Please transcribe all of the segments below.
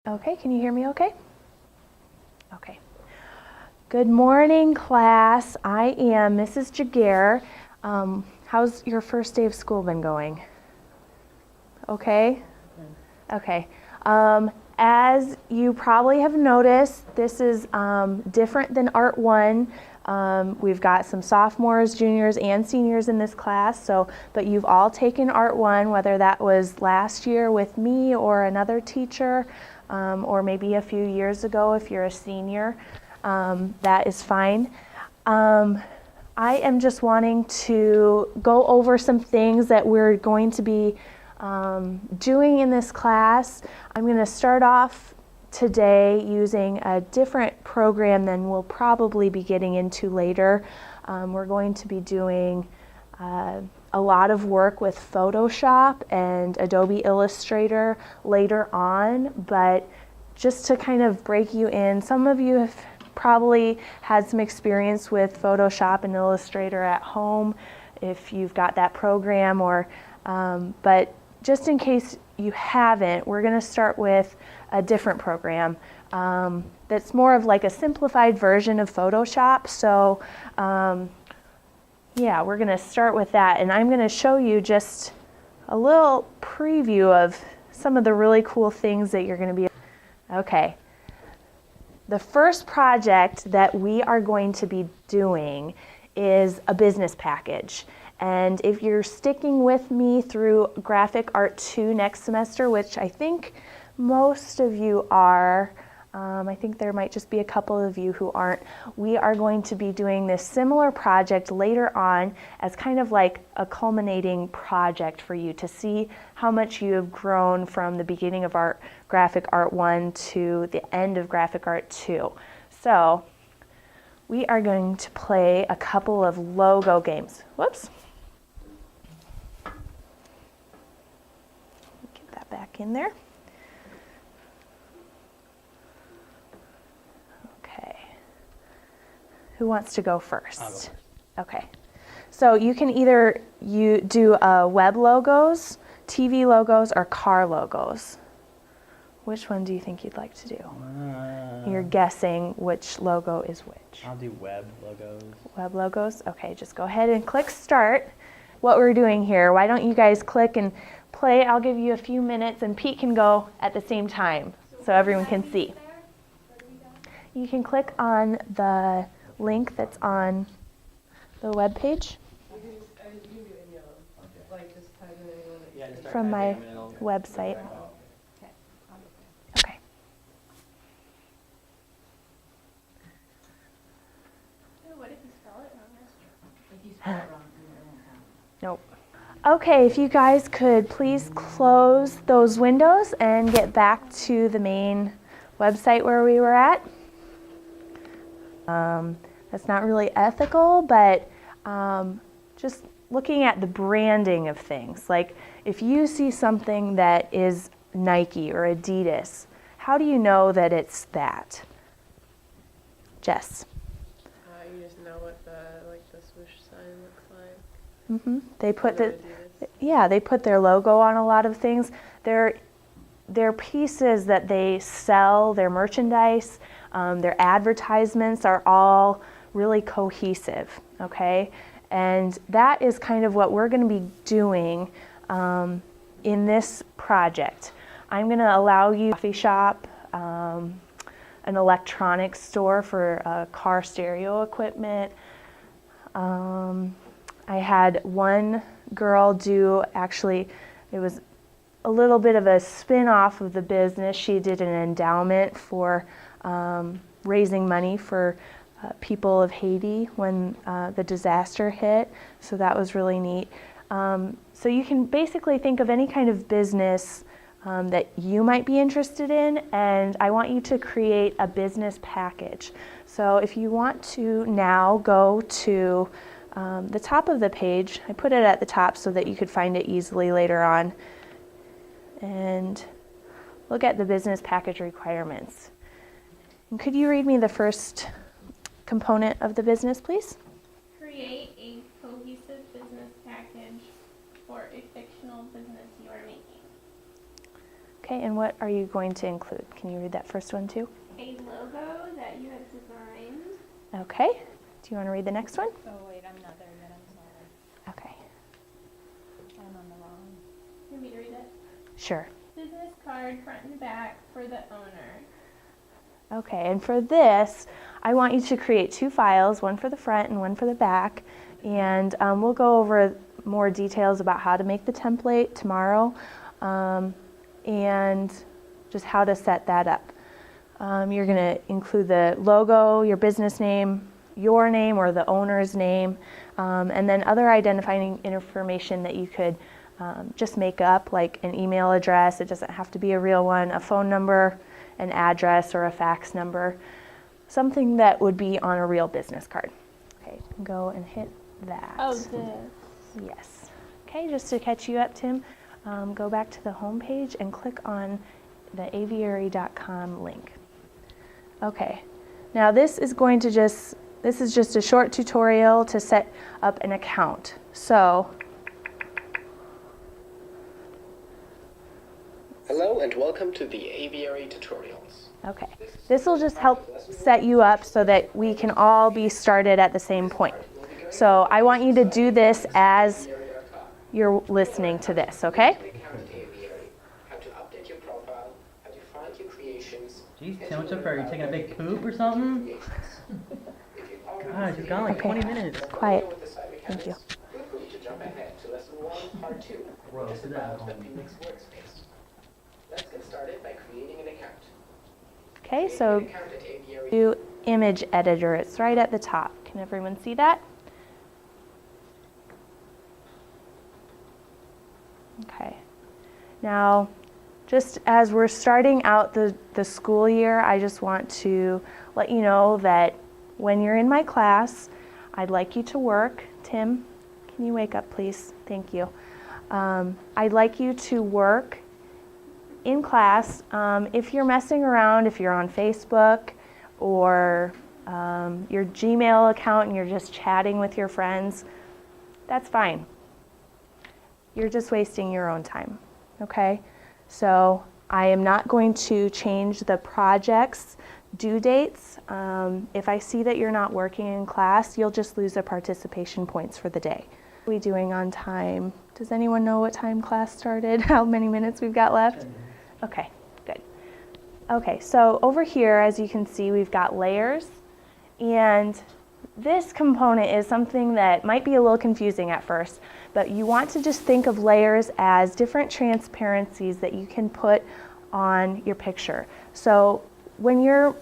Okay, can you hear me okay? Okay. Good morning, class. I am Mrs. Jaguar. How's your first day of school been going? Okay? Okay. As you probably have noticed, this is different than Art 1. We've got some sophomores, juniors, and seniors in this class, but you've all taken Art 1, whether that was last year with me or another teacher, or maybe a few years ago if you're a senior. That is fine. I am just wanting to go over some things that we're going to be doing in this class. I'm going to start off today using a different program than we'll probably be getting into later. We're going to be doing a lot of work with Photoshop and Adobe Illustrator later on, but just to kind of break you in, some of you have probably had some experience with Photoshop and Illustrator at home if you've got that program, but just in case you haven't, we're going to start with a different program that's more of like a simplified version of Photoshop. So yeah, we're going to start with that, and I'm going to show you just a little preview of some of the really cool things that you're going to be. Okay. The first project that we are going to be doing is a business package. And if you're sticking with me through Graphic Art 2 next semester, which I think most of you are, I think there might just be a couple of you who aren't, we are going to be doing this similar project later on as kind of like a culminating project for you to see how much you have grown from the beginning of Graphic Art 1 to the end of Graphic Art 2. So we are going to play a couple of logo games. Whoops. Get that back in there. Who wants to go first? I'll go first. Okay. So you can either do web logos, TV logos, or car logos. Which one do you think you'd like to do? You're guessing which logo is which. I'll do web logos. Web logos? Okay, just go ahead and click start. What we're doing here, why don't you guys click and play? I'll give you a few minutes and Pete can go at the same time so everyone can see. You can click on the link that's on the web page from my website. Okay. What if you spell it wrong? If you spell it wrong, Nope. Okay, if you guys could please close those windows and get back to the main website where we were at. That's not really ethical, but just looking at the branding of things. Like if you see something that is Nike or Adidas, how do you know that it's that? Jess? You just know what the swoosh sign looks like. They put Adidas. they put their logo on a lot of things. They're pieces that they sell, their merchandise, their advertisements are all really cohesive, okay? And that is kind of what we're going to be doing in this project. I'm going to allow you a coffee shop, an electronics store for car stereo equipment. I had one girl do, actually, it was a little bit of a spin-off of the business. She did an endowment for raising money for people of Haiti when the disaster hit, so that was really neat. So you can basically think of any kind of business that you might be interested in, and I want you to create a business package. So if you want to now go to the top of the page, I put it at the top so that you could find it easily later on, and look at the business package requirements. And could you read me the first component of the business, please? Create a cohesive business package for a fictional business you are making. Okay, and what are you going to include? Can you read that first one too? A logo that you have designed. Okay. Do you want to read the next one? Oh wait, I'm not there yet, I'm sorry. Okay. I'm on the wrong. You want me to read it? Sure. Business card front and back for the owner. Okay, and for this, I want you to create 2 files, one for the front and one for the back. And we'll go over more details about how to make the template tomorrow and just how to set that up. You're going to include the logo, your business name, your name or the owner's name, and then other identifying information that you could just make up, like an email address. It doesn't have to be a real one, a phone number, an address, or a fax number, something that would be on a real business card. Okay, go and hit that. Oh, this. Yes. Okay, just to catch you up, Tim, go back to the home page and click on the aviary.com link. Okay, now this is just a short tutorial to set up an account. So, Hello and welcome to the Aviary Tutorials. okay, this will just help set you up so that we can all be started at the same point. So I want you to do this as you're listening to this, okay? How to update your profile, how to find your creations. Jeez, Tim, what's up? Are you taking a big poop or something? God, you've gone like Okay. 20 minutes. Quiet. Thank you. Feel free to jump ahead to lesson 1, part 2. Gross, It's is that about the home? Phoenix workspace. Let's get started by creating an account. Okay, so Create an account at Aviary. do image editor. It's right at the top. Can everyone see that? Okay. Now, just as we're starting out the school year, I just want to let you know that when you're in my class, I'd like you to work. Tim, can you wake up, please? Thank you. I'd like you to work in class. If you're messing around, if you're on Facebook or your Gmail account and you're just chatting with your friends, that's fine. You're just wasting your own time, okay? So I am not going to change the project's due dates. If I see that you're not working in class, you'll just lose the participation points for the day. What are we doing on time? Does anyone know what time class started? How many minutes we've got left? Okay, good. Okay, so over here, as you can see, we've got layers, and this component is something that might be a little confusing at first, but you want to just think of layers as different transparencies that you can put on your picture. So when you're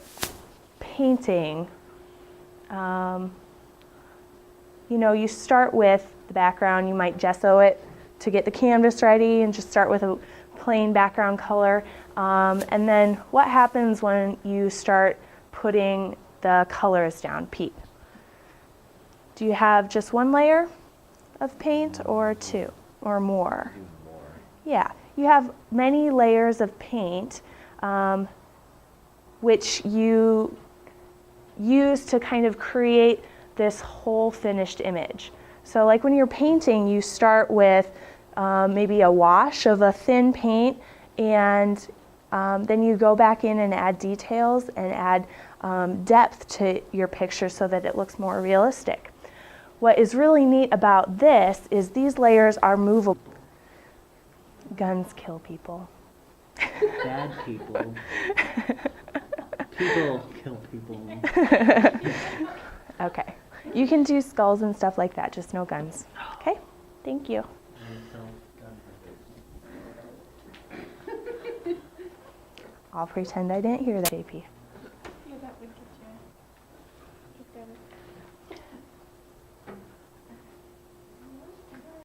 painting, you start with the background. You might gesso it to get the canvas ready and just start with a plain background color. And then what happens when you start putting the colors down, Pete? Do you have just one layer of paint or 2 or more? Yeah, you have many layers of paint which you use to kind of create this whole finished image. So like when you're painting, you start with maybe a wash of a thin paint, and then you go back in and add details and add depth to your picture so that it looks more realistic. What is really neat about this is these layers are movable. Guns kill people. Bad people. People kill people. Okay. You can do skulls and stuff like that, just no guns. Okay? Thank you. I'll pretend I didn't hear that, AP. Yeah, that would get you.